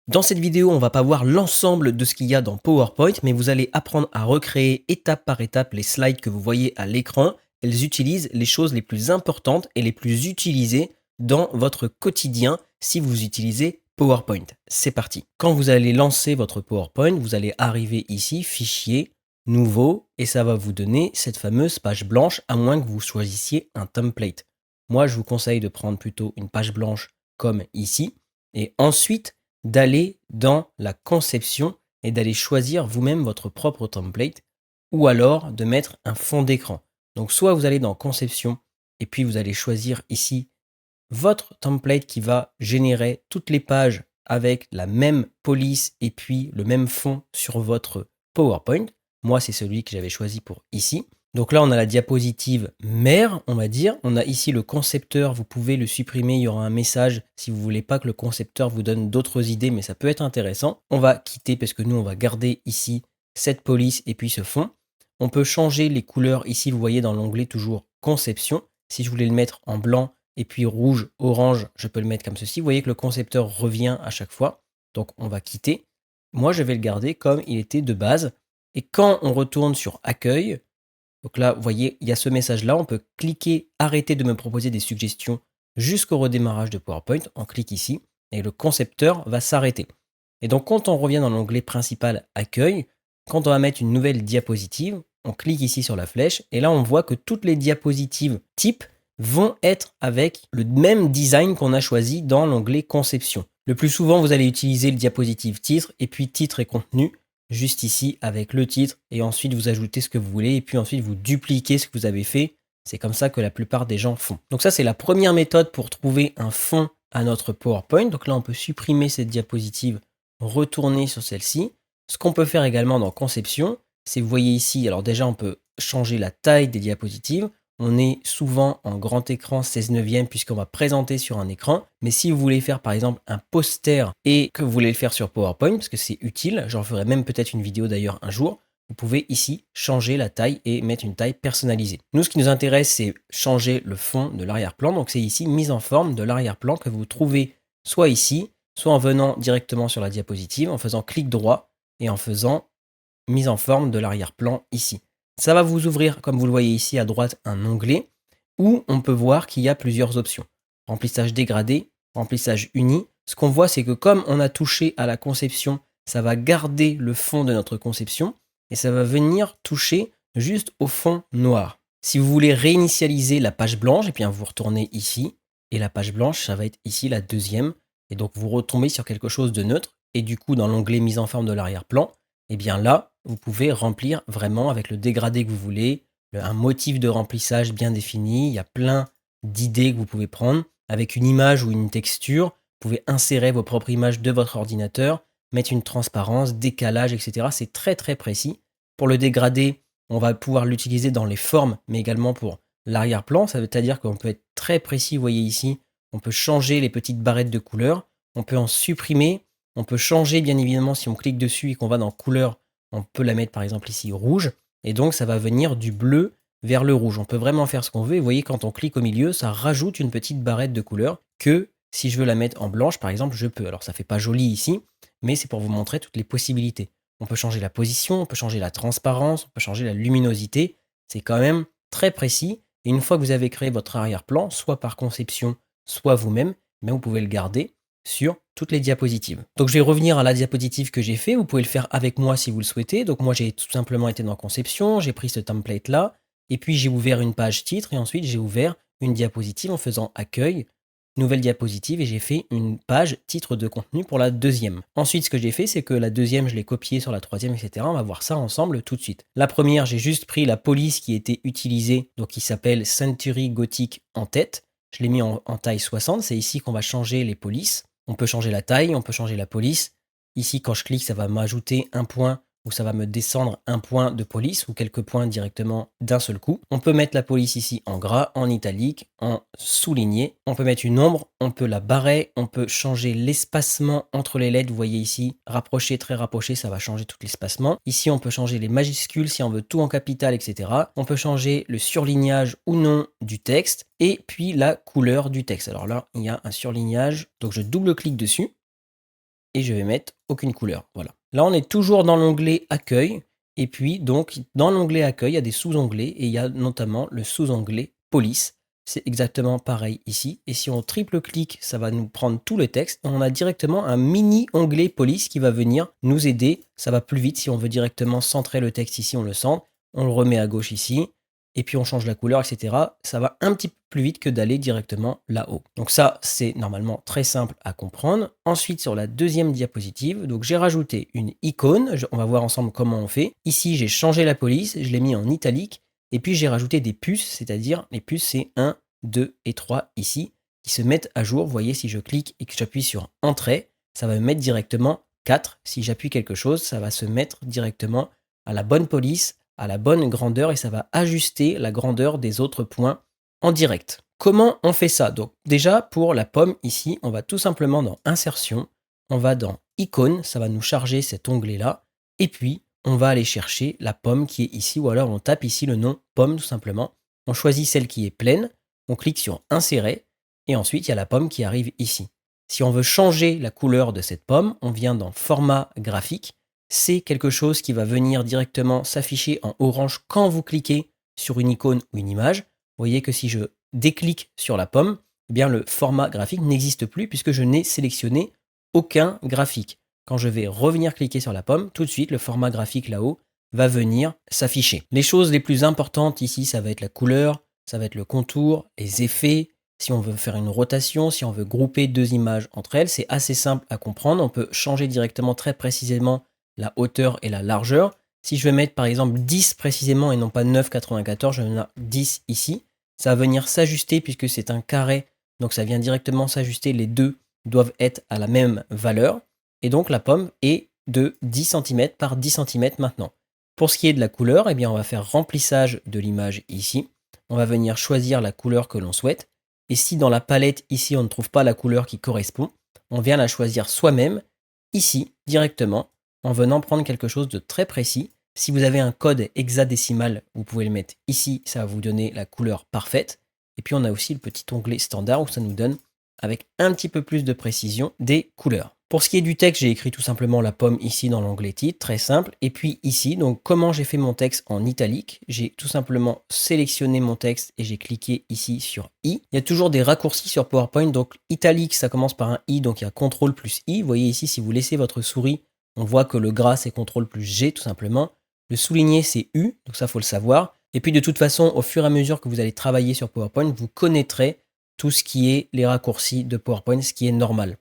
Dans cette vidéo, on va pas voir l'ensemble de ce qu'il y a dans PowerPoint, mais vous allez apprendre à recréer étape par étape les slides que vous voyez à l'écran. Elles utilisent les choses les plus importantes et les plus utilisées dans votre quotidien si vous utilisez PowerPoint. C'est parti. Quand vous allez lancer votre PowerPoint, vous allez arriver ici, Fichier, Nouveau, et ça va vous donner cette fameuse page blanche, à moins que vous choisissiez un template. Moi, je vous conseille de prendre plutôt une page blanche comme ici, et ensuite d'aller dans la conception et d'aller choisir vous-même votre propre template ou alors de mettre un fond d'écran. Donc soit vous allez dans conception et puis vous allez choisir ici votre template qui va générer toutes les pages avec la même police et puis le même fond sur votre PowerPoint. Moi, c'est celui que j'avais choisi pour ici. Donc là, on a la diapositive mère, on va dire. On a ici le concepteur, vous pouvez le supprimer, il y aura un message si vous voulez pas que le concepteur vous donne d'autres idées, mais ça peut être intéressant. On va quitter parce que nous, on va garder ici cette police et puis ce fond. On peut changer les couleurs ici, vous voyez dans l'onglet toujours conception. Si je voulais le mettre en blanc et puis rouge, orange, je peux le mettre comme ceci. Vous voyez que le concepteur revient à chaque fois. Donc on va quitter. Moi, je vais le garder comme il était de base. Et quand on retourne sur accueil, donc là, vous voyez, il y a ce message-là. On peut cliquer arrêter de me proposer des suggestions jusqu'au redémarrage de PowerPoint. On clique ici et le concepteur va s'arrêter. Et donc, quand on revient dans l'onglet principal accueil, quand on va mettre une nouvelle diapositive, on clique ici sur la flèche et là, on voit que toutes les diapositives type vont être avec le même design qu'on a choisi dans l'onglet conception. Le plus souvent, vous allez utiliser le diapositive titre et puis titre et contenu juste ici avec le titre et ensuite vous ajoutez ce que vous voulez et puis ensuite vous dupliquez ce que vous avez fait. C'est comme ça que la plupart des gens font. Donc ça, c'est la première méthode pour trouver un fond à notre PowerPoint. Donc là, on peut supprimer cette diapositive, retourner sur celle-ci. Ce qu'on peut faire également dans conception, c'est vous voyez ici, alors déjà on peut changer la taille des diapositives. On est souvent en grand écran 16 neuvième puisqu'on va présenter sur un écran. Mais si vous voulez faire par exemple un poster et que vous voulez le faire sur PowerPoint, parce que c'est utile, j'en ferai même peut-être une vidéo d'ailleurs un jour, vous pouvez ici changer la taille et mettre une taille personnalisée. Nous, ce qui nous intéresse, c'est changer le fond de l'arrière-plan. Donc c'est ici mise en forme de l'arrière-plan que vous trouvez soit ici, soit en venant directement sur la diapositive, en faisant clic droit et en faisant mise en forme de l'arrière-plan ici. Ça va vous ouvrir, comme vous le voyez ici à droite, un onglet où on peut voir qu'il y a plusieurs options. Remplissage dégradé, remplissage uni. Ce qu'on voit, c'est que comme on a touché à la conception, ça va garder le fond de notre conception et ça va venir toucher juste au fond noir. Si vous voulez réinitialiser la page blanche, et bien vous retournez ici et la page blanche, ça va être ici la deuxième. Et donc vous retombez sur quelque chose de neutre et du coup dans l'onglet mise en forme de l'arrière-plan, et bien là, vous pouvez remplir vraiment avec le dégradé que vous voulez, un motif de remplissage bien défini. Il y a plein d'idées que vous pouvez prendre avec une image ou une texture. Vous pouvez insérer vos propres images de votre ordinateur, mettre une transparence, décalage, etc. C'est très très précis. Pour le dégradé, on va pouvoir l'utiliser dans les formes, mais également pour l'arrière-plan. Ça veut dire qu'on peut être très précis, vous voyez ici. On peut changer les petites barrettes de couleurs. On peut en supprimer. On peut changer bien évidemment si on clique dessus et qu'on va dans couleur, on peut la mettre par exemple ici rouge et donc ça va venir du bleu vers le rouge. On peut vraiment faire ce qu'on veut et vous voyez quand on clique au milieu, ça rajoute une petite barrette de couleur que si je veux la mettre en blanche par exemple, je peux. Alors ça fait pas joli ici, mais c'est pour vous montrer toutes les possibilités. On peut changer la position, on peut changer la transparence, on peut changer la luminosité. C'est quand même très précis et une fois que vous avez créé votre arrière-plan, soit par conception, soit vous-même, vous pouvez le garder sur toutes les diapositives. Donc je vais revenir à la diapositive que j'ai fait, vous pouvez le faire avec moi si vous le souhaitez. Donc moi j'ai tout simplement été dans conception, j'ai pris ce template là, et puis j'ai ouvert une page titre, et ensuite j'ai ouvert une diapositive en faisant accueil, nouvelle diapositive, et j'ai fait une page titre de contenu pour la deuxième. Ensuite ce que j'ai fait, c'est que la deuxième je l'ai copiée sur la troisième, etc. On va voir ça ensemble tout de suite. La première, j'ai juste pris la police qui était utilisée, donc qui s'appelle Century Gothic en tête. Je l'ai mis en taille 60, c'est ici qu'on va changer les polices. On peut changer la taille, on peut changer la police. Ici, quand je clique, ça va m'ajouter un point ou ça va me descendre un point de police ou quelques points directement d'un seul coup. On peut mettre la police ici en gras, en italique, en souligné. On peut mettre une ombre, on peut la barrer, on peut changer l'espacement entre les lettres. Vous voyez ici, rapproché, très rapproché, ça va changer tout l'espacement. Ici, on peut changer les majuscules si on veut tout en capital, etc. On peut changer le surlignage ou non du texte et puis la couleur du texte. Alors là, il y a un surlignage, donc je double-clique dessus. et je vais mettre aucune couleur. Voilà. Là, on est toujours dans l'onglet accueil. Et puis, donc, dans l'onglet accueil, il y a des sous-onglets et il y a notamment le sous-onglet police. C'est exactement pareil ici. Et si on triple-clique, ça va nous prendre tout le texte. On a directement un mini-onglet police qui va venir nous aider. Ça va plus vite si on veut directement centrer le texte ici, on le centre. On le remet à gauche ici. Et puis on change la couleur, etc. Ça va un petit peu plus vite que d'aller directement là-haut. Donc ça, c'est normalement très simple à comprendre. Ensuite, sur la deuxième diapositive, donc j'ai rajouté une icône. On va voir ensemble comment on fait. Ici, j'ai changé la police, je l'ai mis en italique. Et puis j'ai rajouté des puces, c'est-à-dire les puces, c'est 1, 2 et 3 ici, qui se mettent à jour. Vous voyez, si je clique et que j'appuie sur Entrée, ça va me mettre directement 4. Si j'appuie quelque chose, ça va se mettre directement à la bonne police, à la bonne grandeur, et ça va ajuster la grandeur des autres points en direct. Comment on fait ça? Donc déjà, pour la pomme, ici, on va tout simplement dans Insertion, on va dans Icône, ça va nous charger cet onglet-là, et puis on va aller chercher la pomme qui est ici, ou alors on tape ici le nom pomme tout simplement. On choisit celle qui est pleine, on clique sur Insérer, et ensuite il y a la pomme qui arrive ici. Si on veut changer la couleur de cette pomme, on vient dans Format graphique. C'est quelque chose qui va venir directement s'afficher en orange quand vous cliquez sur une icône ou une image. Vous voyez que si je déclique sur la pomme, eh bien le format graphique n'existe plus puisque je n'ai sélectionné aucun graphique. Quand je vais revenir cliquer sur la pomme, tout de suite, le format graphique là-haut va venir s'afficher. Les choses les plus importantes ici, ça va être la couleur, ça va être le contour, les effets. Si on veut faire une rotation, si on veut grouper deux images entre elles, c'est assez simple à comprendre. On peut changer directement très précisément la hauteur et la largeur. Si je veux mettre par exemple 10 précisément et non pas 9,94, je vais mettre 10 ici. Ça va venir s'ajuster puisque c'est un carré, donc ça vient directement s'ajuster. Les deux doivent être à la même valeur. Et donc la pomme est de 10 cm par 10 cm maintenant. Pour ce qui est de la couleur, eh bien on va faire remplissage de l'image ici. On va venir choisir la couleur que l'on souhaite. Et si dans la palette ici on ne trouve pas la couleur qui correspond, on vient la choisir soi-même ici directement en venant prendre quelque chose de très précis. Si vous avez un code hexadécimal, vous pouvez le mettre ici, ça va vous donner la couleur parfaite. Et puis on a aussi le petit onglet standard où ça nous donne, avec un petit peu plus de précision, des couleurs. Pour ce qui est du texte, j'ai écrit tout simplement la pomme ici dans l'onglet titre, très simple. Et puis ici, donc comment j'ai fait mon texte en italique, j'ai tout simplement sélectionné mon texte et j'ai cliqué ici sur I. Il y a toujours des raccourcis sur PowerPoint, donc italique, ça commence par un I, donc il y a CTRL plus I. Vous voyez ici, si vous laissez votre souris, on voit que le gras, c'est CTRL plus G tout simplement. Le souligné, c'est U, donc ça, faut le savoir. Et puis de toute façon, au fur et à mesure que vous allez travailler sur PowerPoint, vous connaîtrez tout ce qui est les raccourcis de PowerPoint, ce qui est normal.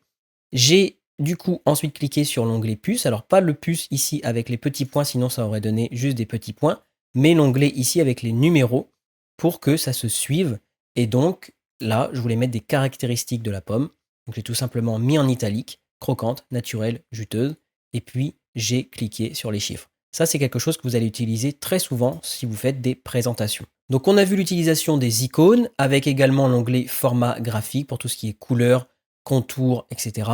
J'ai du coup ensuite cliqué sur l'onglet puce. Alors pas le puce ici avec les petits points, sinon ça aurait donné juste des petits points, mais l'onglet ici avec les numéros pour que ça se suive. Et donc là, je voulais mettre des caractéristiques de la pomme. Donc j'ai tout simplement mis en italique, croquante, naturelle, juteuse, et puis j'ai cliqué sur les chiffres. Ça, c'est quelque chose que vous allez utiliser très souvent si vous faites des présentations. Donc on a vu l'utilisation des icônes avec également l'onglet format graphique pour tout ce qui est couleur, contour, etc.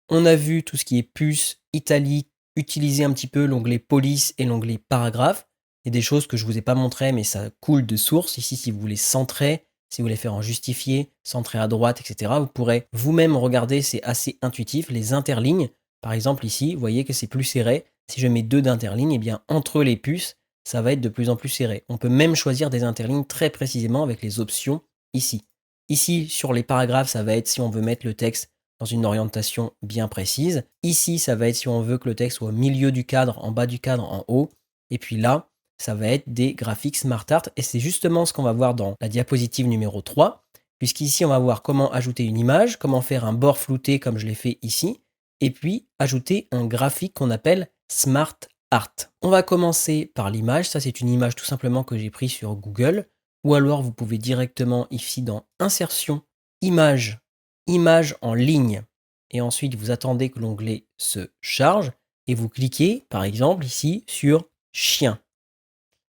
On a vu tout ce qui est puce, italique, utiliser un petit peu l'onglet police et l'onglet paragraphe. Il y a des choses que je ne vous ai pas montrées, mais ça coule de source. Ici, si vous voulez centrer, si vous voulez faire en justifié, centrer à droite, etc., vous pourrez vous-même regarder, c'est assez intuitif. Les interlignes, par exemple ici, vous voyez que c'est plus serré. Si je mets 2 d'interlignes, eh bien entre les puces, ça va être de plus en plus serré. On peut même choisir des interlignes très précisément avec les options ici. Ici, sur les paragraphes, ça va être si on veut mettre le texte dans une orientation bien précise. Ici, ça va être si on veut que le texte soit au milieu du cadre, en bas du cadre, en haut. Et puis là, ça va être des graphiques SmartArt. Et c'est justement ce qu'on va voir dans la diapositive numéro 3, puisqu'ici, on va voir comment ajouter une image, comment faire un bord flouté comme je l'ai fait ici, et puis ajouter un graphique qu'on appelle SmartArt. On va commencer par l'image. Ça, c'est une image tout simplement que j'ai prise sur Google. Ou alors, vous pouvez directement ici dans Insertion, Image, Image en ligne. Et ensuite, vous attendez que l'onglet se charge et vous cliquez, par exemple, ici sur Chien.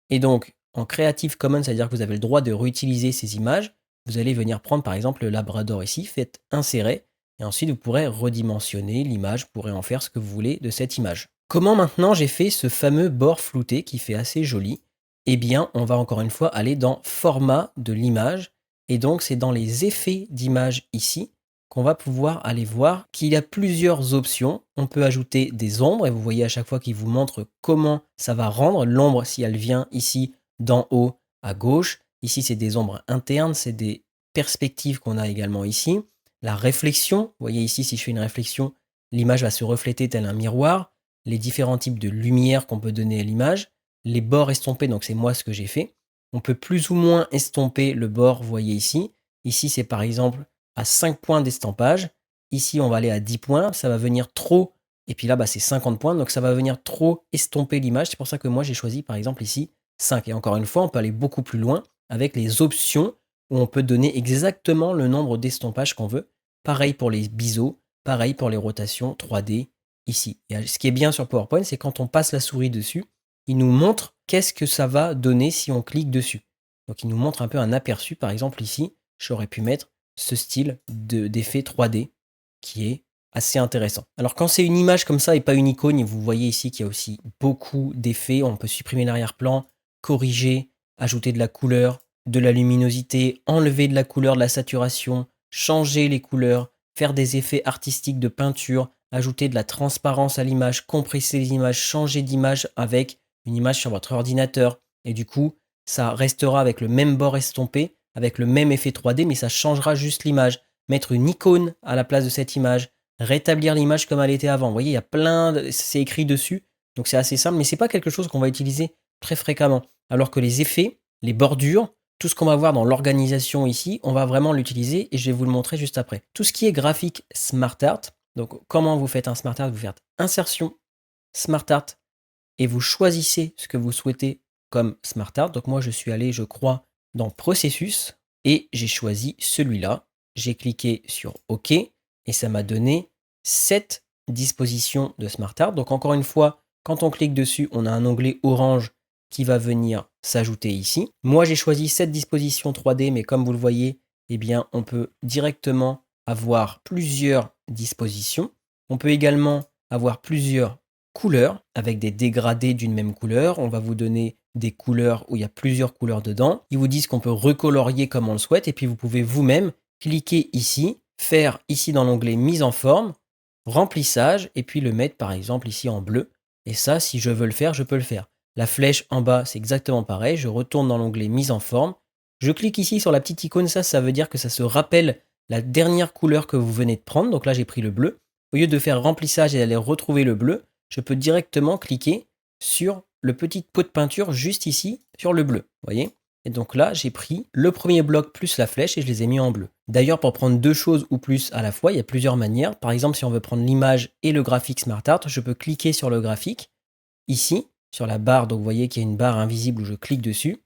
Et donc, en Creative Commons, c'est-à-dire que vous avez le droit de réutiliser ces images, vous allez venir prendre, par exemple, le Labrador ici, faites Insérer. Et ensuite, vous pourrez redimensionner l'image, vous pourrez en faire ce que vous voulez de cette image. Comment maintenant j'ai fait ce fameux bord flouté qui fait assez joli? Eh bien, on va encore une fois aller dans Format de l'image. Et donc, c'est dans les effets d'image ici qu'on va pouvoir aller voir qu'il y a plusieurs options. On peut ajouter des ombres et vous voyez à chaque fois qu'il vous montre comment ça va rendre. L'ombre, si elle vient ici d'en haut à gauche, ici c'est des ombres internes, c'est des perspectives qu'on a également ici. La réflexion, vous voyez ici si je fais une réflexion, l'image va se refléter tel un miroir. Les différents types de lumière qu'on peut donner à l'image. Les bords estompés, donc c'est moi ce que j'ai fait. On peut plus ou moins estomper le bord, vous voyez ici. Ici, c'est par exemple à 5 points d'estampage. Ici, on va aller à 10 points. Ça va venir trop. Et puis là, c'est 50 points. Donc, ça va venir trop estomper l'image. C'est pour ça que moi, j'ai choisi, par exemple, ici, 5. Et encore une fois, on peut aller beaucoup plus loin avec les options où on peut donner exactement le nombre d'estampages qu'on veut. Pareil pour les biseaux. Pareil pour les rotations 3D ici. Et ce qui est bien sur PowerPoint, c'est quand on passe la souris dessus, il nous montre qu'est-ce que ça va donner si on clique dessus. Donc, il nous montre un peu un aperçu. Par exemple, ici, j'aurais pu mettre ce style d'effet 3D qui est assez intéressant. Alors quand c'est une image comme ça et pas une icône, vous voyez ici qu'il y a aussi beaucoup d'effets. On peut supprimer l'arrière-plan, corriger, ajouter de la couleur, de la luminosité, enlever de la couleur, de la saturation, changer les couleurs, faire des effets artistiques de peinture, ajouter de la transparence à l'image, compresser les images, changer d'image avec une image sur votre ordinateur. Et du coup, ça restera avec le même bord estompé, avec le même effet 3D, mais ça changera juste l'image. Mettre une icône à la place de cette image, rétablir l'image comme elle était avant. Vous voyez, il y a plein de... c'est écrit dessus, donc c'est assez simple, mais c'est pas quelque chose qu'on va utiliser très fréquemment. Alors que les effets, les bordures, tout ce qu'on va voir dans l'organisation ici, on va vraiment l'utiliser et je vais vous le montrer juste après. Tout ce qui est graphique Smart Art, donc comment vous faites un Smart Art, vous faites insertion, Smart Art, et vous choisissez ce que vous souhaitez comme Smart Art. Donc moi, je suis allé, je crois, dans processus et j'ai choisi celui-là. J'ai cliqué sur OK et ça m'a donné 7 dispositions de Smart Art. Donc encore une fois, quand on clique dessus, on a un onglet orange qui va venir s'ajouter ici. Moi, j'ai choisi cette disposition 3D, mais comme vous le voyez, eh bien, on peut directement avoir plusieurs dispositions. On peut également avoir plusieurs couleurs avec des dégradés d'une même couleur. On va vous donner des couleurs où il y a plusieurs couleurs dedans. Ils vous disent qu'on peut recolorier comme on le souhaite et puis vous pouvez vous-même cliquer ici, faire ici dans l'onglet mise en forme, remplissage et puis le mettre par exemple ici en bleu. Et ça, si je veux le faire, je peux le faire. La flèche en bas, c'est exactement pareil. Je retourne dans l'onglet mise en forme. Je clique ici sur la petite icône. Ça veut dire que ça se rappelle la dernière couleur que vous venez de prendre. Donc là, j'ai pris le bleu. Au lieu de faire remplissage et d'aller retrouver le bleu, je peux directement cliquer sur le petit pot de peinture juste ici, sur le bleu. Vous voyez ? Et donc là, j'ai pris le premier bloc plus la flèche et je les ai mis en bleu. D'ailleurs, pour prendre deux choses ou plus à la fois, il y a plusieurs manières. Par exemple, si on veut prendre l'image et le graphique Smart Art, je peux cliquer sur le graphique, ici, sur la barre. Donc vous voyez qu'il y a une barre invisible où je clique dessus.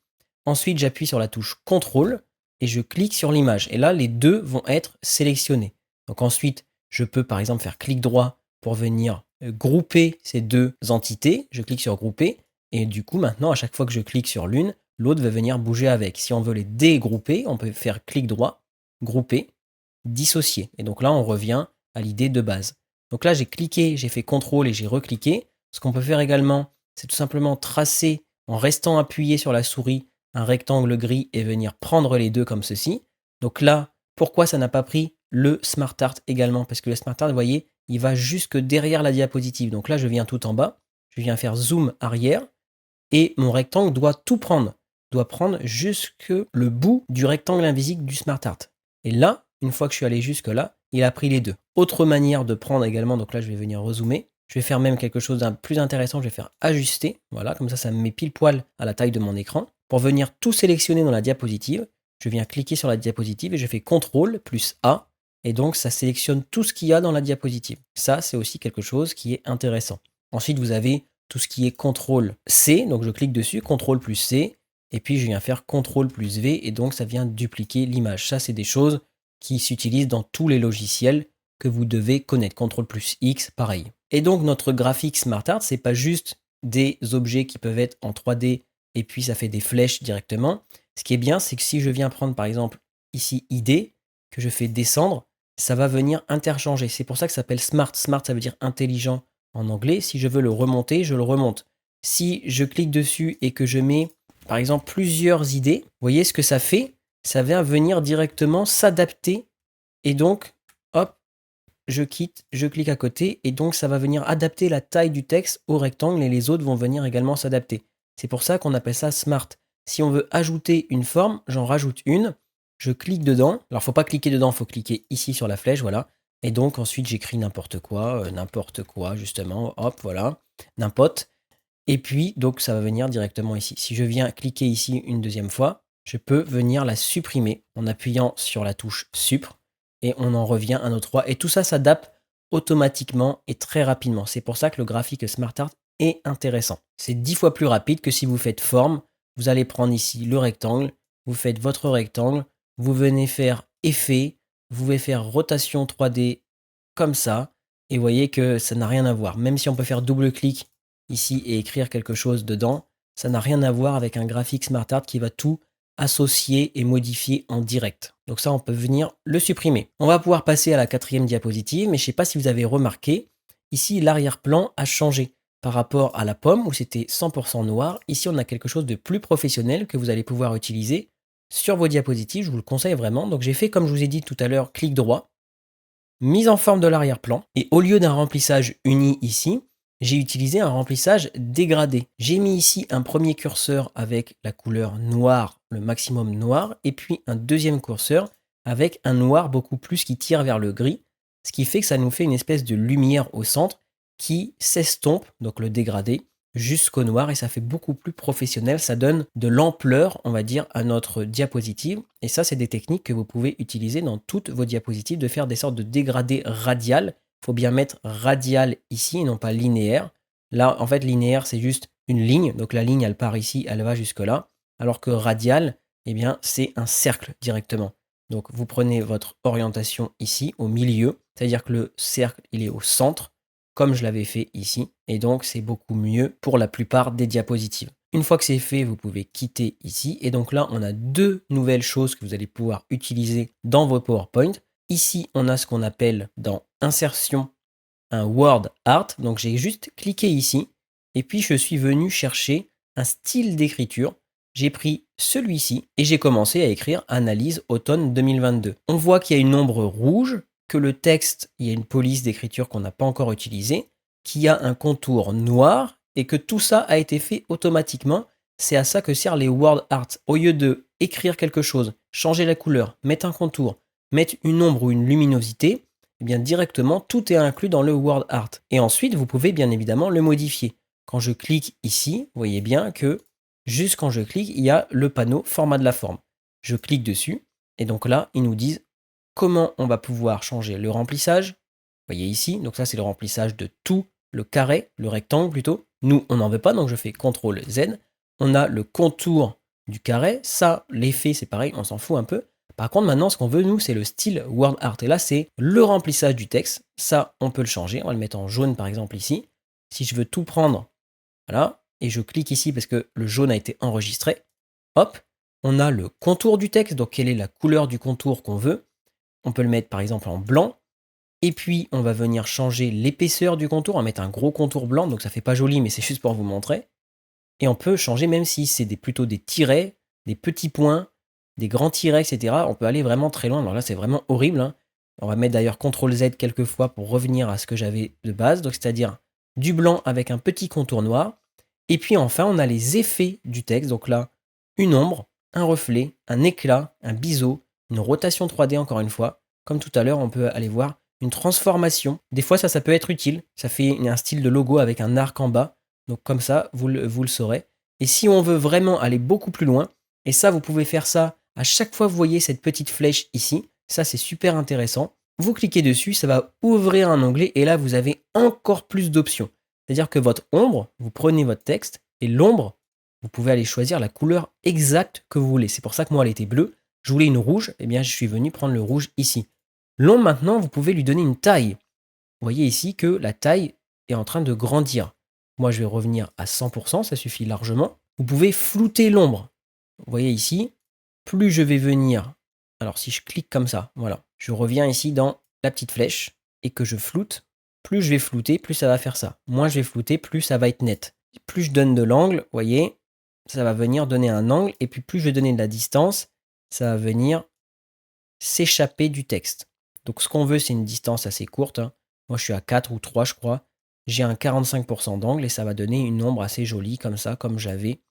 Ensuite, j'appuie sur la touche CTRL et je clique sur l'image. Et là, les deux vont être sélectionnés. Donc ensuite, je peux par exemple faire clic droit pour venir grouper ces deux entités. Je clique sur grouper et du coup, maintenant, à chaque fois que je clique sur l'une, l'autre va venir bouger avec. Si on veut les dégrouper, on peut faire clic droit, grouper, dissocier. Et donc là, on revient à l'idée de base. Donc là, j'ai cliqué, j'ai fait CTRL et j'ai recliqué. Ce qu'on peut faire également, c'est tout simplement tracer en restant appuyé sur la souris un rectangle gris et venir prendre les deux comme ceci. Donc là, pourquoi ça n'a pas pris le Smart Art également? Parce que le Smart Art, vous voyez, il va jusque derrière la diapositive. Donc là, je viens tout en bas, je viens faire zoom arrière et mon rectangle doit tout prendre. Doit prendre jusque le bout du rectangle invisible du Smart Art. Et là, une fois que je suis allé jusque là, il a pris les deux. Autre manière de prendre également, donc là je vais venir rezoomer. Je vais faire même quelque chose d'un plus intéressant, je vais faire ajuster. Voilà, comme ça me met pile poil à la taille de mon écran. Pour venir tout sélectionner dans la diapositive, je viens cliquer sur la diapositive et je fais CTRL plus A. Et donc ça sélectionne tout ce qu'il y a dans la diapositive. Ça, c'est aussi quelque chose qui est intéressant. Ensuite, vous avez tout ce qui est CTRL C, donc je clique dessus, CTRL plus C, et puis je viens faire CTRL plus V, et donc ça vient dupliquer l'image. Ça, c'est des choses qui s'utilisent dans tous les logiciels que vous devez connaître. CTRL plus X, pareil. Et donc notre graphique Smart Art, c'est pas juste des objets qui peuvent être en 3D, et puis ça fait des flèches directement. Ce qui est bien, c'est que si je viens prendre par exemple ici ID, que je fais descendre, ça va venir interchanger. C'est pour ça que ça s'appelle Smart. Smart, ça veut dire intelligent en anglais. Si je veux le remonter, je le remonte. Si je clique dessus et que je mets, par exemple, plusieurs idées, vous voyez ce que ça fait? Ça va venir directement s'adapter et donc hop, je quitte, je clique à côté et donc ça va venir adapter la taille du texte au rectangle et les autres vont venir également s'adapter. C'est pour ça qu'on appelle ça Smart. Si on veut ajouter une forme, j'en rajoute une, je clique dedans. Alors faut pas cliquer dedans, faut cliquer ici sur la flèche, voilà. Et donc ensuite j'écris n'importe quoi justement, hop, voilà, n'importe. Et puis donc ça va venir directement ici. Si je viens cliquer ici une deuxième fois, je peux venir la supprimer en appuyant sur la touche Supr et on en revient à notre 3. Et tout ça s'adapte automatiquement et très rapidement. C'est pour ça que le graphique SmartArt est intéressant. C'est 10 fois plus rapide que si vous faites forme. Vous allez prendre ici le rectangle, vous faites votre rectangle, vous venez faire effet, vous pouvez faire rotation 3D comme ça, et vous voyez que ça n'a rien à voir. Même si on peut faire double-clic ici et écrire quelque chose dedans, ça n'a rien à voir avec un graphique SmartArt qui va tout associer et modifier en direct. Donc ça, on peut venir le supprimer. On va pouvoir passer à la 4e diapositive, mais je ne sais pas si vous avez remarqué, ici l'arrière-plan a changé par rapport à la pomme où c'était 100% noir. Ici, on a quelque chose de plus professionnel que vous allez pouvoir utiliser sur vos diapositives. Je vous le conseille vraiment. Donc j'ai fait comme je vous ai dit tout à l'heure, clic droit, mise en forme de l'arrière-plan. Et au lieu d'un remplissage uni ici, j'ai utilisé un remplissage dégradé. J'ai mis ici un premier curseur avec la couleur noire, le maximum noir, et puis un deuxième curseur avec un noir beaucoup plus qui tire vers le gris, ce qui fait que ça nous fait une espèce de lumière au centre qui s'estompe, donc le dégradé, jusqu'au noir et ça fait beaucoup plus professionnel, ça donne de l'ampleur, on va dire, à notre diapositive. Et ça, c'est des techniques que vous pouvez utiliser dans toutes vos diapositives, de faire des sortes de dégradés radial. Il faut bien mettre radial ici et non pas linéaire. Là, en fait, linéaire, c'est juste une ligne. Donc la ligne, elle part ici, elle va jusque là. Alors que radial, eh bien, c'est un cercle directement. Donc vous prenez votre orientation ici, au milieu. C'est-à-dire que le cercle, il est au centre, comme je l'avais fait ici. Et donc, c'est beaucoup mieux pour la plupart des diapositives. Une fois que c'est fait, vous pouvez quitter ici. Et donc là, on a deux nouvelles choses que vous allez pouvoir utiliser dans vos PowerPoint. Ici, on a ce qu'on appelle dans Insertion un Word Art. Donc, j'ai juste cliqué ici. Et puis, je suis venu chercher un style d'écriture. J'ai pris celui-ci et j'ai commencé à écrire Analyse automne 2022. On voit qu'il y a une ombre rouge, que le texte, il y a une police d'écriture qu'on n'a pas encore utilisée, qu'il y a un contour noir et que tout ça a été fait automatiquement. C'est à ça que servent les Word Art. Au lieu de écrire quelque chose, changer la couleur, mettre un contour, mettre une ombre ou une luminosité, eh bien directement tout est inclus dans le Word Art. Et ensuite, vous pouvez bien évidemment le modifier. Quand je clique ici, vous voyez bien que juste quand je clique, il y a le panneau format de la forme. Je clique dessus et donc là, ils nous disent comment on va pouvoir changer le remplissage. Vous voyez ici, donc ça c'est le remplissage de tout le carré, le rectangle plutôt. Nous, on n'en veut pas, donc je fais CTRL Z. On a le contour du carré. Ça, l'effet, c'est pareil, on s'en fout un peu. Par contre, maintenant, ce qu'on veut, nous, c'est le style Word Art. Et là, c'est le remplissage du texte. Ça, on peut le changer. On va le mettre en jaune, par exemple, ici. Si je veux tout prendre, voilà, et je clique ici parce que le jaune a été enregistré, hop, on a le contour du texte. Donc, quelle est la couleur du contour qu'on veut? On peut le mettre, par exemple, en blanc. Et puis, on va venir changer l'épaisseur du contour. On va mettre un gros contour blanc. Donc, ça fait pas joli, mais c'est juste pour vous montrer. Et on peut changer, même si c'est plutôt des tirets, des petits points, des grands tirets, etc. On peut aller vraiment très loin. Alors là, c'est vraiment horrible, hein. On va mettre d'ailleurs CTRL Z quelques fois pour revenir à ce que j'avais de base. Donc, c'est-à-dire du blanc avec un petit contour noir. Et puis enfin, on a les effets du texte. Donc là, une ombre, un reflet, un éclat, un biseau, une rotation 3D encore une fois. Comme tout à l'heure, on peut aller voir une transformation. Des fois, ça peut être utile. Ça fait un style de logo avec un arc en bas. Donc comme ça, vous le saurez. Et si on veut vraiment aller beaucoup plus loin, et ça, vous pouvez faire ça à chaque fois que vous voyez cette petite flèche ici. Ça, c'est super intéressant. Vous cliquez dessus, ça va ouvrir un onglet et là, vous avez encore plus d'options. C'est-à-dire que votre ombre, vous prenez votre texte et l'ombre, vous pouvez aller choisir la couleur exacte que vous voulez. C'est pour ça que moi, elle était bleue. Je voulais une rouge, et bien je suis venu prendre le rouge ici. L'ombre, maintenant, vous pouvez lui donner une taille. Vous voyez ici que la taille est en train de grandir. Moi, je vais revenir à 100%, ça suffit largement. Vous pouvez flouter l'ombre. Vous voyez ici, plus je vais venir, alors si je clique comme ça, voilà, je reviens ici dans la petite flèche et que je floute, plus je vais flouter, plus ça va faire ça. Moins je vais flouter, plus ça va être net. Plus je donne de l'angle, vous voyez, ça va venir donner un angle et puis plus je vais donner de la distance, ça va venir s'échapper du texte. Donc ce qu'on veut, c'est une distance assez courte, hein. Moi, je suis à 4 ou 3, je crois. J'ai un 45% d'angle et ça va donner une ombre assez jolie comme ça, comme j'avais.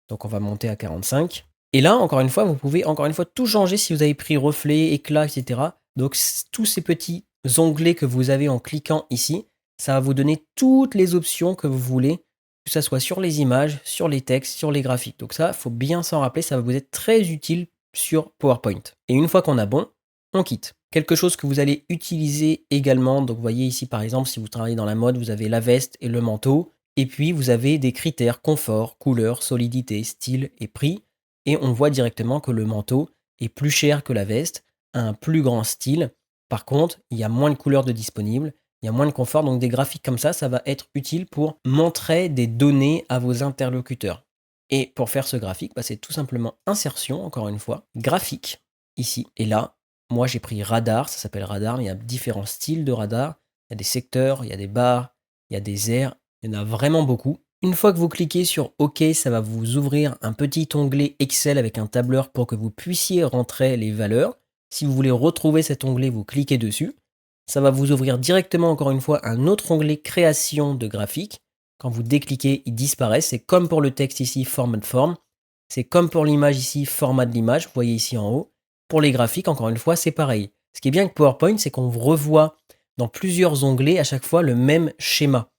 Donc on va monter à 45. Et là, encore une fois, vous pouvez encore une fois tout changer si vous avez pris reflet, éclat, etc. Donc tous ces petits onglets que vous avez en cliquant ici, ça va vous donner toutes les options que vous voulez, que ce soit sur les images, sur les textes, sur les graphiques. Donc ça, il faut bien s'en rappeler, ça va vous être très utile sur PowerPoint. Et une fois qu'on a bon, on quitte. Quelque chose que vous allez utiliser également, donc vous voyez ici par exemple, si vous travaillez dans la mode, vous avez la veste et le manteau. Et puis, vous avez des critères confort, couleur, solidité, style et prix. Et on voit directement que le manteau est plus cher que la veste, a un plus grand style. Par contre, il y a moins de couleurs de disponibles, il y a moins de confort. Donc, des graphiques comme ça va être utile pour montrer des données à vos interlocuteurs. Et pour faire ce graphique, c'est tout simplement insertion, encore une fois, graphique, ici. Et là, moi, j'ai pris radar, ça s'appelle radar. Il y a différents styles de radar. Il y a des secteurs, il y a des barres, il y a des aires. Il y en a vraiment beaucoup. Une fois que vous cliquez sur OK, ça va vous ouvrir un petit onglet Excel avec un tableur pour que vous puissiez rentrer les valeurs. Si vous voulez retrouver cet onglet, vous cliquez dessus. Ça va vous ouvrir directement, encore une fois, un autre onglet Création de graphique. Quand vous décliquez, il disparaît. C'est comme pour le texte ici, Format de forme. C'est comme pour l'image ici, Format de l'image. Vous voyez ici en haut. Pour les graphiques, encore une fois, c'est pareil. Ce qui est bien avec PowerPoint, c'est qu'on revoit dans plusieurs onglets à chaque fois le même schéma.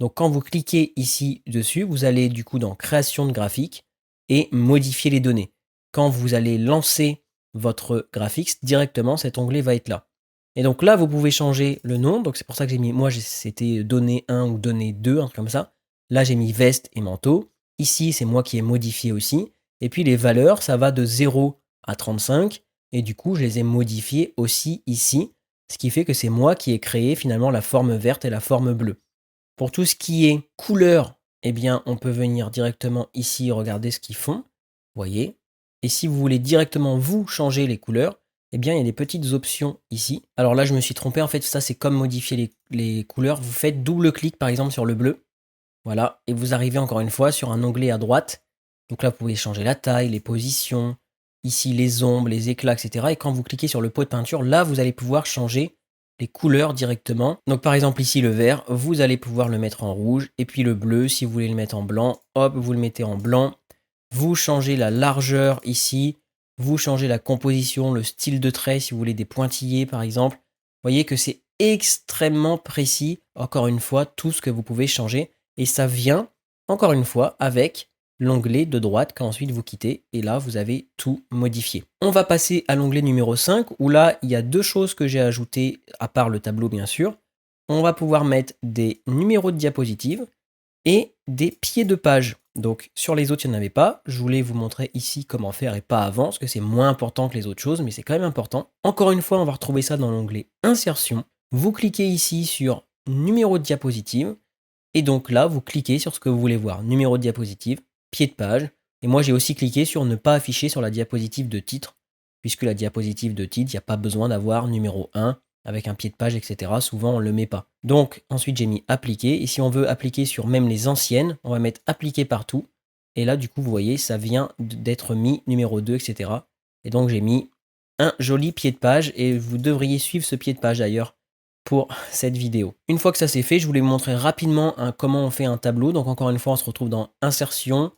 Donc quand vous cliquez ici dessus, vous allez du coup dans création de graphique et modifier les données. Quand vous allez lancer votre graphique, directement cet onglet va être là. Et donc là, vous pouvez changer le nom. Donc c'est pour ça que j'ai mis, moi c'était données 1 ou données 2, un truc comme ça. Là, j'ai mis veste et manteau. Ici, c'est moi qui ai modifié aussi. Et puis les valeurs, ça va de 0 à 35. Et du coup, je les ai modifiées aussi ici. Ce qui fait que c'est moi qui ai créé finalement la forme verte et la forme bleue. Pour tout ce qui est couleur, eh bien, on peut venir directement ici regarder ce qu'ils font. Voyez. Et si vous voulez directement vous changer les couleurs, eh bien, il y a des petites options ici. Alors là, je me suis trompé. En fait, ça, c'est comme modifier les couleurs. Vous faites double clic, par exemple, sur le bleu. Voilà. Et vous arrivez encore une fois sur un onglet à droite. Donc là, vous pouvez changer la taille, les positions, ici les ombres, les éclats, etc. Et quand vous cliquez sur le pot de peinture, là, vous allez pouvoir changer les couleurs directement. Donc par exemple ici le vert, vous allez pouvoir le mettre en rouge. Et puis le bleu, si vous voulez le mettre en blanc, hop, vous le mettez en blanc. Vous changez la largeur ici. Vous changez la composition, le style de trait, si vous voulez des pointillés par exemple. Vous voyez que c'est extrêmement précis, encore une fois, tout ce que vous pouvez changer. Et ça vient, encore une fois, avec l'onglet de droite qu'ensuite vous quittez. Et là, vous avez tout modifié. On va passer à l'onglet numéro 5, où là, il y a deux choses que j'ai ajoutées, à part le tableau, bien sûr. On va pouvoir mettre des numéros de diapositives et des pieds de page. Donc, sur les autres, il n'y en avait pas. Je voulais vous montrer ici comment faire et pas avant, parce que c'est moins important que les autres choses, mais c'est quand même important. Encore une fois, on va retrouver ça dans l'onglet Insertion. Vous cliquez ici sur Numéro de diapositive. Et donc là, vous cliquez sur ce que vous voulez voir. Numéro de diapositive, pied de page. Et moi, j'ai aussi cliqué sur ne pas afficher sur la diapositive de titre, puisque la diapositive de titre, il n'y a pas besoin d'avoir numéro 1 avec un pied de page, etc. Souvent, on ne le met pas. Donc, ensuite, j'ai mis appliquer. Et si on veut appliquer sur même les anciennes, on va mettre appliquer partout. Et là, du coup, vous voyez, ça vient d'être mis numéro 2, etc. Et donc, j'ai mis un joli pied de page. Et vous devriez suivre ce pied de page d'ailleurs pour cette vidéo. Une fois que ça c'est fait, je voulais vous montrer rapidement comment on fait un tableau. Donc encore une fois, on se retrouve dans Insertion,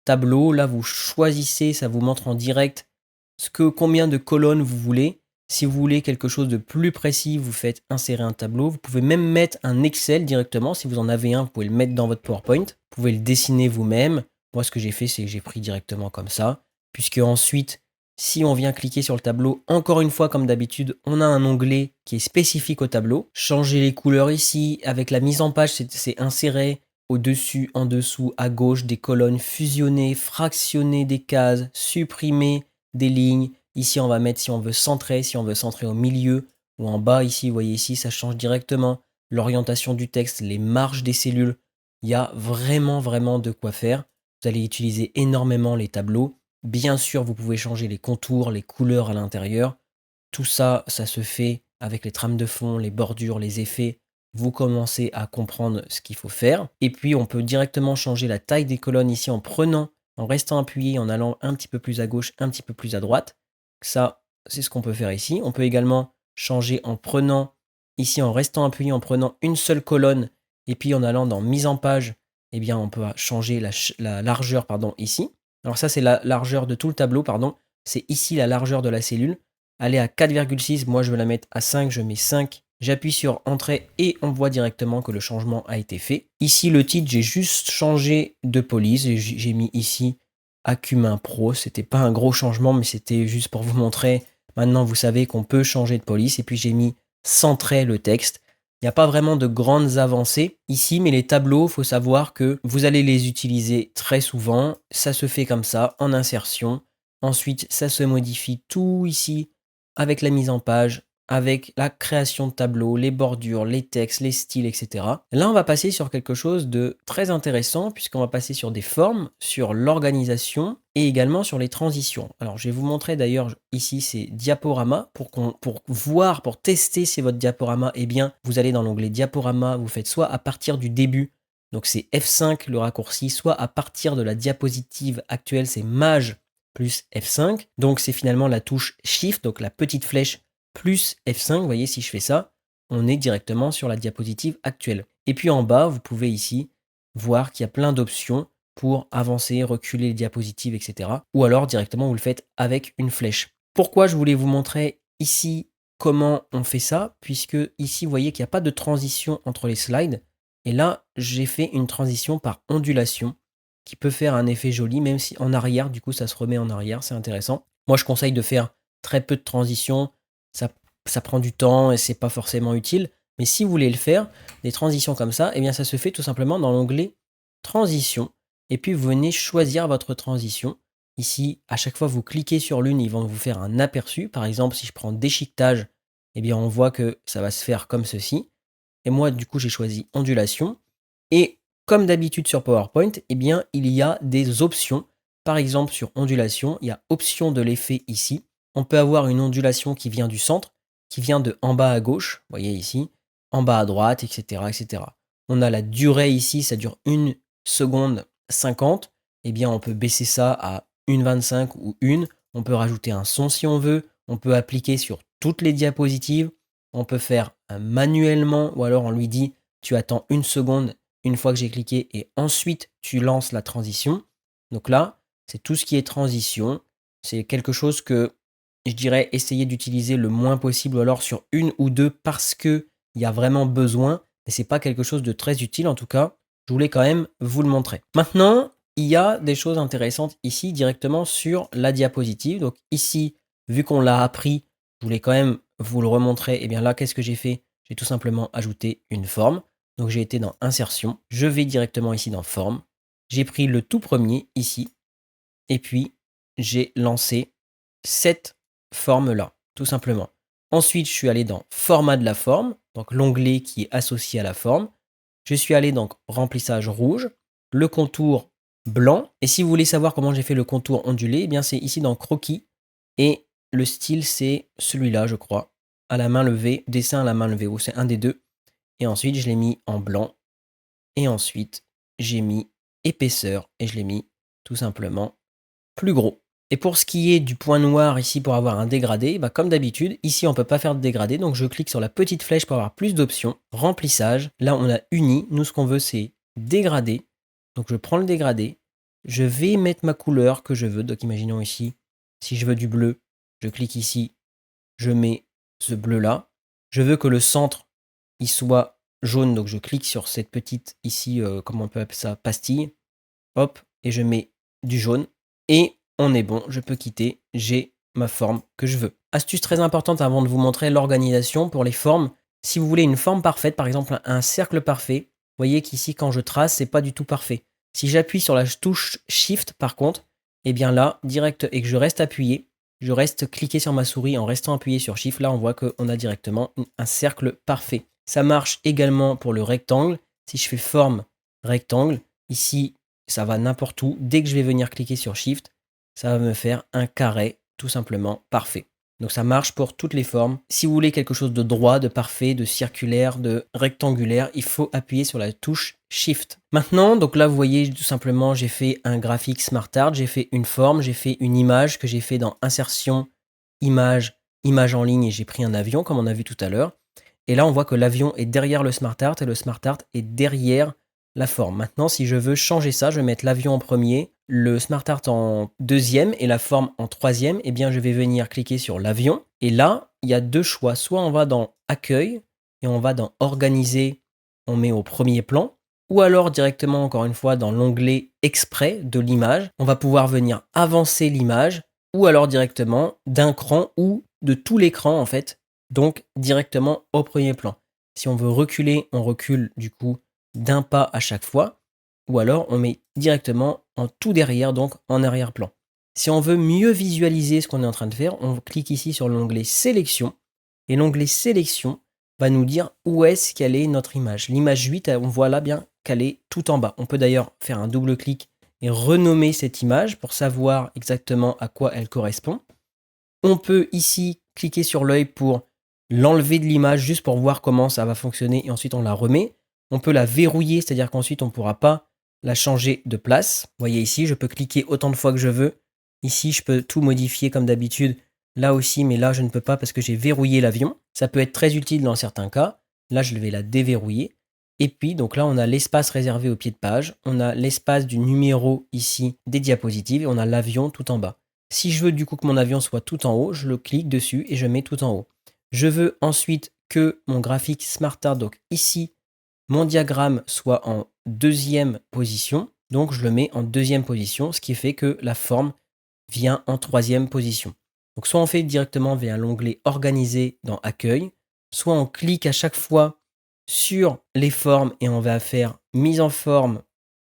Tableau. Là, vous choisissez, ça vous montre en direct combien de colonnes vous voulez. Si vous voulez quelque chose de plus précis, vous faites insérer un tableau. Vous pouvez même mettre un Excel directement. Si vous en avez un, vous pouvez le mettre dans votre PowerPoint. Vous pouvez le dessiner vous-même. Moi, ce que j'ai fait, c'est que j'ai pris directement comme ça. Puisque ensuite, si on vient cliquer sur le tableau, encore une fois comme d'habitude, on a un onglet qui est spécifique au tableau. Changer les couleurs ici, avec la mise en page, c'est insérer au-dessus, en dessous, à gauche, des colonnes, fusionner, fractionner des cases, supprimer des lignes. Ici, on va mettre si on veut centrer au milieu ou en bas. Ici, vous voyez ici, ça change directement l'orientation du texte, les marges des cellules. Il y a vraiment, vraiment de quoi faire. Vous allez utiliser énormément les tableaux. Bien sûr, vous pouvez changer les contours, les couleurs à l'intérieur. Tout ça, ça se fait avec les trames de fond, les bordures, les effets. Vous commencez à comprendre ce qu'il faut faire. Et puis, on peut directement changer la taille des colonnes ici en restant appuyé, en allant un petit peu plus à gauche, un petit peu plus à droite. Ça, c'est ce qu'on peut faire ici. On peut également changer en prenant, ici en restant appuyé, en prenant une seule colonne, et puis en allant dans mise en page, eh bien on peut changer la largeur pardon, ici. Alors ça c'est la largeur de tout le tableau, pardon. C'est ici la largeur de la cellule. Elle est à 4,6, moi je veux la mettre à 5, je mets 5. J'appuie sur Entrée et on voit directement que le changement a été fait. Ici le titre, j'ai juste changé de police, j'ai mis ici Acumain Pro. C'était pas un gros changement, mais c'était juste pour vous montrer. Maintenant vous savez qu'on peut changer de police. Et puis j'ai mis Centrer le texte. Il n'y a pas vraiment de grandes avancées ici, mais les tableaux, il faut savoir que vous allez les utiliser très souvent. Ça se fait comme ça, en insertion. Ensuite, ça se modifie tout ici avec la mise en page, avec la création de tableaux, les bordures, les textes, les styles, etc. Là, on va passer sur quelque chose de très intéressant puisqu'on va passer sur des formes, sur l'organisation et également sur les transitions. Alors, je vais vous montrer d'ailleurs ici ces diaporamas pour voir, pour tester si votre diaporama est bien. Vous allez dans l'onglet diaporama, vous faites soit à partir du début, donc c'est F5 le raccourci, soit à partir de la diapositive actuelle, c'est Maj plus F5. Donc, c'est finalement la touche Shift, donc la petite flèche plus F5, vous voyez, si je fais ça, on est directement sur la diapositive actuelle. Et puis en bas, vous pouvez ici voir qu'il y a plein d'options pour avancer, reculer les diapositives, etc. Ou alors directement, vous le faites avec une flèche. Pourquoi je voulais vous montrer ici comment on fait ça? Puisque ici, vous voyez qu'il n'y a pas de transition entre les slides. Et là, j'ai fait une transition par ondulation qui peut faire un effet joli, même si en arrière, du coup, ça se remet en arrière, c'est intéressant. Moi, je conseille de faire très peu de transitions. Ça prend du temps et c'est pas forcément utile. Mais si vous voulez le faire, des transitions comme ça, eh bien ça se fait tout simplement dans l'onglet Transition. Et puis vous venez choisir votre transition. Ici, à chaque fois vous cliquez sur l'une, ils vont vous faire un aperçu. Par exemple, si je prends déchiquetage, eh bien on voit que ça va se faire comme ceci. Et moi, du coup, j'ai choisi ondulation. Et comme d'habitude sur PowerPoint, eh bien il y a des options. Par exemple, sur ondulation, il y a option de l'effet ici. On peut avoir une ondulation qui vient du centre, qui vient de en bas à gauche, vous voyez ici, en bas à droite, etc., etc. On a la durée ici, ça dure 1 seconde 50. Eh bien, on peut baisser ça à 1,25 ou 1. On peut rajouter un son si on veut. On peut appliquer sur toutes les diapositives. On peut faire manuellement, ou alors on lui dit, tu attends 1 seconde une fois que j'ai cliqué et ensuite tu lances la transition. Donc là, c'est tout ce qui est transition. C'est quelque chose que je dirais essayer d'utiliser le moins possible ou alors sur une ou deux parce qu'il y a vraiment besoin. Mais c'est pas quelque chose de très utile en tout cas. Je voulais quand même vous le montrer. Maintenant, il y a des choses intéressantes ici directement sur la diapositive. Donc ici, vu qu'on l'a appris, je voulais quand même vous le remontrer. Et bien là, qu'est-ce que j'ai fait? J'ai tout simplement ajouté une forme. Donc j'ai été dans Insertion. Je vais directement ici dans Forme. J'ai pris le tout premier ici. Et puis, j'ai lancé cette forme-là, tout simplement. Ensuite, je suis allé dans Format de la forme, donc l'onglet qui est associé à la forme. Je suis allé dans Remplissage rouge, le contour blanc. Et si vous voulez savoir comment j'ai fait le contour ondulé, eh bien c'est ici dans Croquis. Et le style, c'est celui-là, je crois, à la main levée, dessin à la main levée, ou c'est un des deux. Et ensuite, je l'ai mis en blanc. Et ensuite, j'ai mis épaisseur et je l'ai mis tout simplement plus gros. Et pour ce qui est du point noir ici pour avoir un dégradé, bah comme d'habitude, ici on ne peut pas faire de dégradé, donc je clique sur la petite flèche pour avoir plus d'options. Remplissage, là on a uni, nous ce qu'on veut c'est dégrader. Donc je prends le dégradé, je vais mettre ma couleur que je veux, donc imaginons ici, si je veux du bleu, je clique ici, je mets ce bleu là. Je veux que le centre il soit jaune, donc je clique sur cette petite ici, comment on peut appeler ça, pastille, hop, et je mets du jaune. Et on est bon, je peux quitter, j'ai ma forme que je veux. Astuce très importante avant de vous montrer l'organisation pour les formes. Si vous voulez une forme parfaite, par exemple un cercle parfait, vous voyez qu'ici quand je trace, c'est pas du tout parfait. Si j'appuie sur la touche Shift par contre, et bien là, direct, et que je reste appuyé, je reste cliqué sur ma souris en restant appuyé sur Shift, là on voit qu'on a directement un cercle parfait. Ça marche également pour le rectangle. Si je fais forme rectangle, ici ça va n'importe où. Dès que je vais venir cliquer sur Shift, ça va me faire un carré tout simplement parfait. Donc ça marche pour toutes les formes. Si vous voulez quelque chose de droit, de parfait, de circulaire, de rectangulaire, il faut appuyer sur la touche Shift. Maintenant, donc là vous voyez tout simplement j'ai fait un graphique SmartArt, j'ai fait une forme, j'ai fait une image que j'ai fait dans Insertion, Image, image en ligne et j'ai pris un avion comme on a vu tout à l'heure. Et là, on voit que l'avion est derrière le smart art et le smart art est derrière la forme. Maintenant, si je veux changer ça, je vais mettre l'avion en premier, le smart art en deuxième et la forme en troisième. Eh bien, je vais venir cliquer sur l'avion. Et là, il y a deux choix. Soit on va dans Accueil et on va dans Organiser, on met au premier plan. Ou alors directement, encore une fois, dans l'onglet Exprès de l'image, on va pouvoir venir avancer l'image ou alors directement d'un cran ou de tout l'écran en fait, donc directement au premier plan. Si on veut reculer, on recule du coup d'un pas à chaque fois, ou alors on met directement en tout derrière, donc en arrière-plan. Si on veut mieux visualiser ce qu'on est en train de faire, on clique ici sur l'onglet Sélection, et l'onglet Sélection va nous dire où est-ce qu'elle est notre image. L'image 8, on voit là bien qu'elle est tout en bas. On peut d'ailleurs faire un double clic et renommer cette image pour savoir exactement à quoi elle correspond. On peut ici cliquer sur l'œil pour l'enlever de l'image juste pour voir comment ça va fonctionner et ensuite on la remet. On peut la verrouiller, c'est-à-dire qu'ensuite on ne pourra pas la changer de place. Vous voyez ici, je peux cliquer autant de fois que je veux. Ici, je peux tout modifier comme d'habitude. Là aussi, mais là, je ne peux pas parce que j'ai verrouillé l'avion. Ça peut être très utile dans certains cas. Là, je vais la déverrouiller. Et puis, donc là, on a l'espace réservé au pied de page. On a l'espace du numéro ici des diapositives et on a l'avion tout en bas. Si je veux du coup que mon avion soit tout en haut, je le clique dessus et je mets tout en haut. Je veux ensuite que mon graphique SmartArt, donc ici, mon diagramme soit en deuxième position. Donc je le mets en deuxième position, ce qui fait que la forme vient en troisième position. Donc soit on fait directement via l'onglet Organiser dans Accueil, soit on clique à chaque fois sur les formes et on va faire mise en forme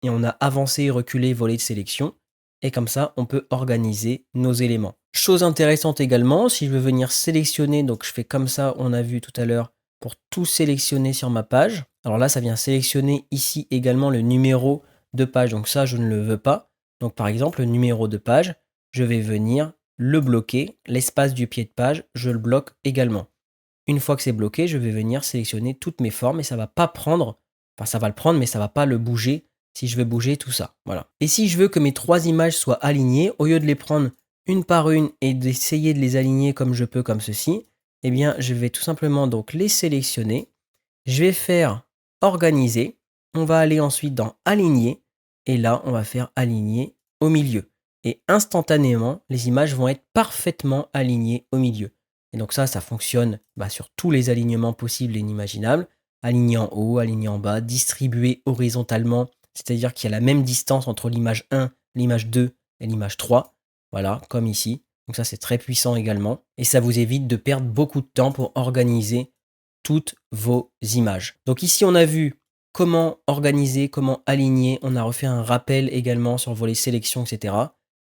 et on a avancé, reculé, volé de sélection. Et comme ça, on peut organiser nos éléments. Chose intéressante également, si je veux venir sélectionner, donc je fais comme ça, on a vu tout à l'heure, pour tout sélectionner sur ma page. Alors là, ça vient sélectionner ici également le numéro de page. Donc ça, je ne le veux pas. Donc par exemple, le numéro de page, je vais venir le bloquer. L'espace du pied de page, je le bloque également. Une fois que c'est bloqué, je vais venir sélectionner toutes mes formes et ça va pas prendre, enfin ça va le prendre, mais ça va pas le bouger si je veux bouger tout ça. Voilà. Et si je veux que mes trois images soient alignées, au lieu de les prendre une par une et d'essayer de les aligner comme je peux, comme ceci, eh bien je vais tout simplement donc les sélectionner. Je vais faire organiser. On va aller ensuite dans aligner. Et là, on va faire aligner au milieu. Et instantanément, les images vont être parfaitement alignées au milieu. Et donc ça fonctionne sur tous les alignements possibles et inimaginables. Aligné en haut, aligné en bas, distribué horizontalement. C'est-à-dire qu'il y a la même distance entre l'image 1, l'image 2 et l'image 3. Voilà, comme ici. Donc ça, c'est très puissant également. Et ça vous évite de perdre beaucoup de temps pour organiser toutes vos images. Donc ici, on a vu comment organiser, comment aligner. On a refait un rappel également sur le volet sélection, etc.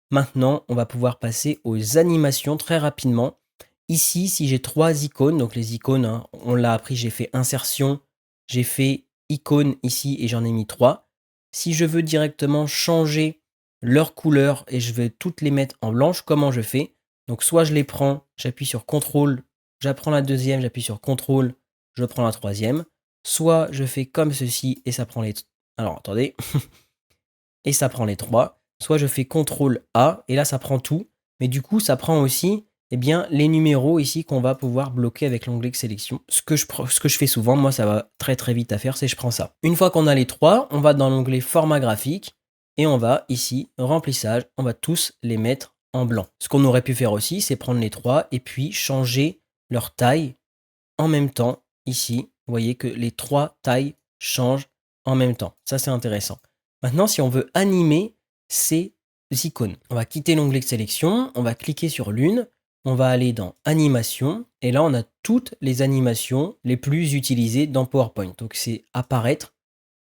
Maintenant, on va pouvoir passer aux animations très rapidement. Ici, si j'ai trois icônes, donc les icônes, hein, on l'a appris, j'ai fait insertion, j'ai fait icône ici et j'en ai mis trois. Si je veux directement changer leur couleur et je veux toutes les mettre en blanche, comment je fais? Donc soit je les prends, j'appuie sur CTRL, j'apprends la deuxième, j'appuie sur CTRL, je prends la troisième. Soit je fais comme ceci et ça prend les... Alors attendez. Et ça prend les trois. Soit je fais CTRL A et là ça prend tout. Mais du coup ça prend aussi les numéros ici qu'on va pouvoir bloquer avec l'onglet sélection. Ce que je fais souvent, moi ça va très très vite à faire, c'est je prends ça. Une fois qu'on a les trois, on va dans l'onglet format graphique et on va ici remplissage, on va tous les mettre en blanc. Ce qu'on aurait pu faire aussi, c'est prendre les trois et puis changer leur taille en même temps. Ici, vous voyez que les trois tailles changent en même temps. Ça c'est intéressant. Maintenant, si on veut animer ces icônes, on va quitter l'onglet de sélection, on va cliquer sur l'une, on va aller dans animation, et là on a toutes les animations les plus utilisées dans PowerPoint. Donc c'est apparaître,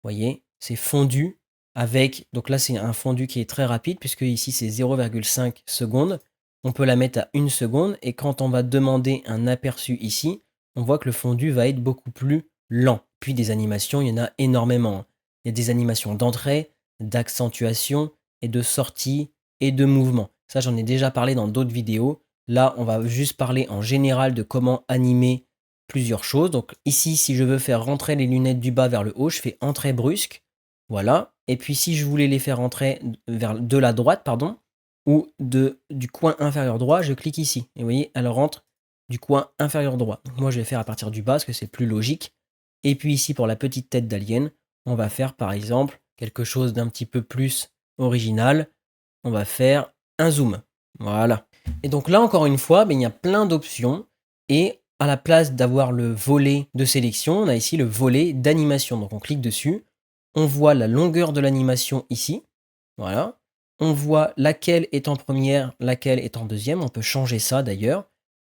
vous voyez, c'est fondu avec, donc là c'est un fondu qui est très rapide, puisque ici c'est 0,5 secondes. On peut la mettre à 1 seconde, et quand on va demander un aperçu ici, on voit que le fondu va être beaucoup plus lent. Puis des animations, il y en a énormément. Il y a des animations d'entrée, d'accentuation et de sortie et de mouvement. Ça, j'en ai déjà parlé dans d'autres vidéos. Là, on va juste parler en général de comment animer plusieurs choses. Donc ici, si je veux faire rentrer les lunettes du bas vers le haut, je fais entrée brusque. Voilà. Et puis si je voulais les faire rentrer de la droite, pardon, ou du coin inférieur droit, je clique ici. Et vous voyez, elle rentre du coin inférieur droit. Donc moi, je vais faire à partir du bas parce que c'est plus logique. Et puis ici, pour la petite tête d'alien, on va faire par exemple quelque chose d'un petit peu plus original. On va faire un zoom. Voilà. Et donc là, encore une fois, il y a plein d'options. Et à la place d'avoir le volet de sélection, on a ici le volet d'animation. Donc on clique dessus. On voit la longueur de l'animation ici. Voilà. On voit laquelle est en première, laquelle est en deuxième. On peut changer ça d'ailleurs.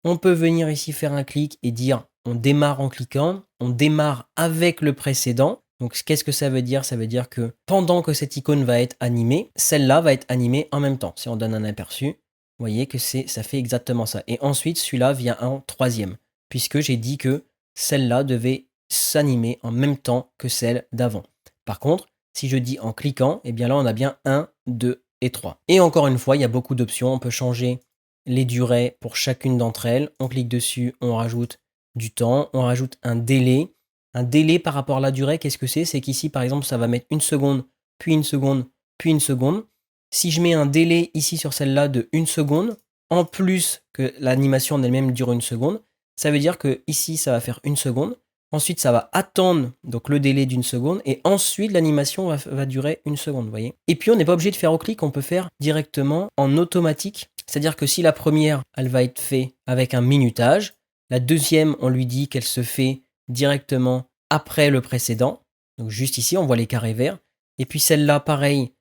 On peut venir ici faire un clic et dire on démarre en cliquant. On démarre avec le précédent. Donc qu'est-ce que ça veut dire? Ça veut dire que pendant que cette icône va être animée, celle-là va être animée en même temps. Si on donne un aperçu, vous voyez que ça fait exactement ça. Et ensuite, celui-là vient en troisième, puisque j'ai dit que celle-là devait s'animer en même temps que celle d'avant. Par contre, si je dis en cliquant, eh bien là, on a bien 1, 2 et 3. Et encore une fois, il y a beaucoup d'options. On peut changer les durées pour chacune d'entre elles. On clique dessus, on rajoute du temps, on rajoute un délai. Un délai par rapport à la durée, qu'est-ce que c'est? C'est qu'ici, par exemple, ça va mettre une seconde, puis une seconde, puis une seconde. Si je mets un délai ici sur celle-là de 1 seconde, en plus que l'animation en elle-même dure 1 seconde, ça veut dire que ici, ça va faire 1 seconde. Ensuite, ça va attendre donc le délai d'1 seconde et ensuite l'animation va durer 1 seconde, vous voyez. Et puis on n'est pas obligé de faire au clic, on peut faire directement en automatique. C'est-à-dire que si la première, elle va être faite avec un minutage, la deuxième, on lui dit qu'elle se fait directement après le précédent. Donc juste ici, on voit les carrés verts. Et puis celle-là, pareil,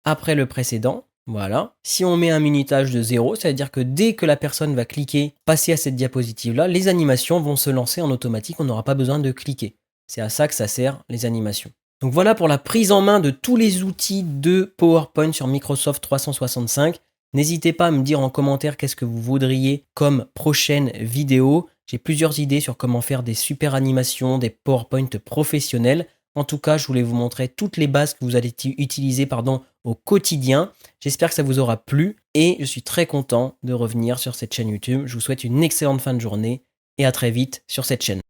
après le précédent. Voilà. Si on met un minutage de 0, ça veut dire que dès que la personne va cliquer, passer à cette diapositive-là, les animations vont se lancer en automatique, on n'aura pas besoin de cliquer. C'est à ça que ça sert, les animations. Donc voilà pour la prise en main de tous les outils de PowerPoint sur Microsoft 365. N'hésitez pas à me dire en commentaire qu'est-ce que vous voudriez comme prochaine vidéo. J'ai plusieurs idées sur comment faire des super animations, des PowerPoint professionnels. En tout cas, je voulais vous montrer toutes les bases que vous allez utiliser au quotidien. J'espère que ça vous aura plu et je suis très content de revenir sur cette chaîne YouTube. Je vous souhaite une excellente fin de journée et à très vite sur cette chaîne.